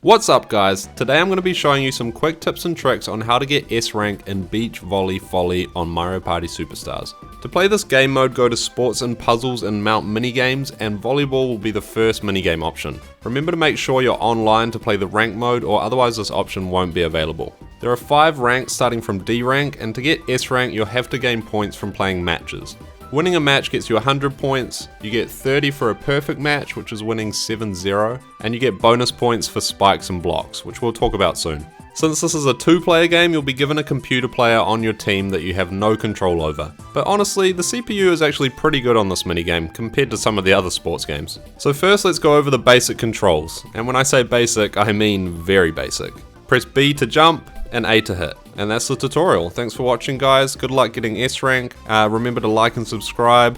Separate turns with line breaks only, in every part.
What's up guys, today I'm going to be showing you some quick tips and tricks on how to get S rank in Beach Volley Folly on Mario Party Superstars. To play this game mode, go to Sports and Puzzles and mount Minigames, and Volleyball will be the first minigame option. Remember to make sure you're online to play the rank mode, or otherwise this option won't be available. There are 5 ranks starting from D rank, and to get S rank you'll have to gain points from playing matches. Winning a match gets you 100 points, you get 30 for a perfect match, which is winning 7-0, and you get bonus points for spikes and blocks, which we'll talk about soon. Since this is a 2-player game, you'll be given a computer player on your team that you have no control over. But honestly, the CPU is actually pretty good on this minigame compared to some of the other sports games. So first let's go over the basic controls, and when I say basic, I mean very basic. Press B to jump, and A to hit. And that's the tutorial. Thanks for watching guys, good luck getting S rank, remember to like and subscribe.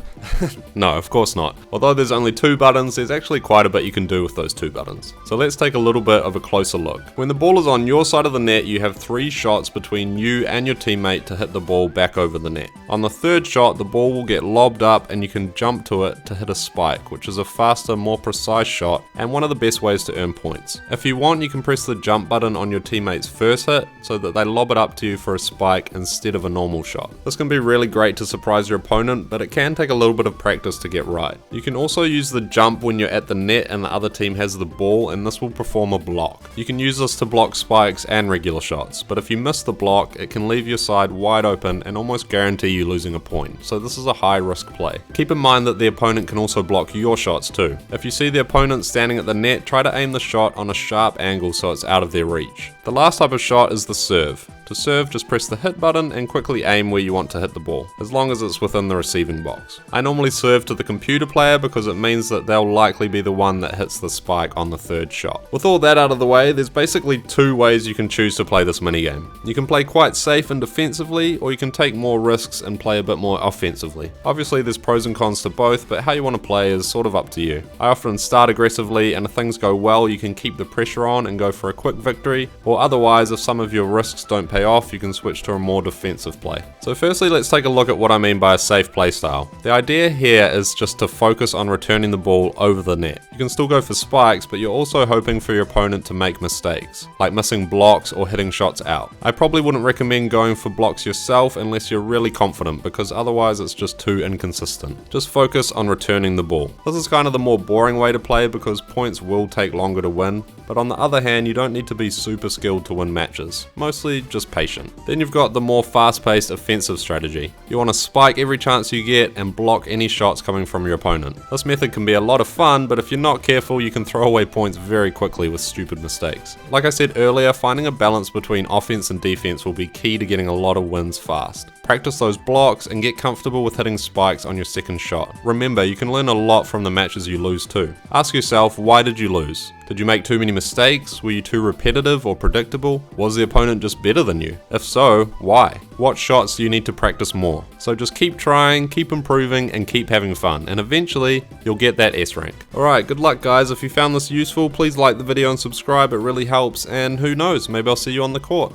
No, of course not. Although there's only 2 buttons, there's actually quite a bit you can do with those 2 buttons. So let's take a little bit of a closer look. When the ball is on your side of the net, you have 3 shots between you and your teammate to hit the ball back over the net. On the 3rd shot, the ball will get lobbed up and you can jump to it to hit a spike, which is a faster, more precise shot and one of the best ways to earn points. If you want, you can press the jump button on your teammate's first hit so that they lob it up to you for a spike instead of a normal shot. This can be really great to surprise your opponent, but it can take a little bit of practice to get right. You can also use the jump when you're at the net and the other team has the ball, and this will perform a block. You can use this to block spikes and regular shots, but if you miss the block, it can leave your side wide open and almost guarantee you losing a point, so this is a high risk play. Keep in mind that the opponent can also block your shots too. If you see the opponent standing at the net, try to aim the shot on a sharp angle so it's out of their reach. The last type of shot is the serve. To serve, just press the hit button and quickly aim where you want to hit the ball, as long as it's within the receiving box. I normally serve to the computer player because it means that they'll likely be the one that hits the spike on the 3rd shot. With all that out of the way, there's basically 2 ways you can choose to play this minigame. You can play quite safe and defensively, or you can take more risks and play a bit more offensively. Obviously there's pros and cons to both, but how you want to play is sort of up to you. I often start aggressively, and if things go well you can keep the pressure on and go for a quick victory, or otherwise if some of your risks don't pay off, you can switch to a more defensive play. So firstly, let's take a look at what I mean by a safe play style. The idea here is just to focus on returning the ball over the net. You can still go for spikes, but you're also hoping for your opponent to make mistakes, like missing blocks or hitting shots out. I probably wouldn't recommend going for blocks yourself unless you're really confident, because otherwise it's just too inconsistent. Just focus on returning the ball. This is kind of the more boring way to play because points will take longer to win, but on the other hand, you don't need to be super skilled to win matches. Mostly just patient. Then you've got the more fast-paced offensive strategy. You want to spike every chance you get and block any shots coming from your opponent. This method can be a lot of fun, but if you're not careful, you can throw away points very quickly with stupid mistakes. Like I said earlier, finding a balance between offense and defense will be key to getting a lot of wins fast. Practice those blocks and get comfortable with hitting spikes on your 2nd shot. Remember, you can learn a lot from the matches you lose too. Ask yourself, why did you lose? Did you make too many mistakes? Were you too repetitive or predictable? Was the opponent just better than you? If so, why? What shots do you need to practice more? So just keep trying, keep improving, and keep having fun, and eventually you'll get that S rank. Alright, good luck guys. If you found this useful, please like the video and subscribe, it really helps, and who knows, maybe I'll see you on the court.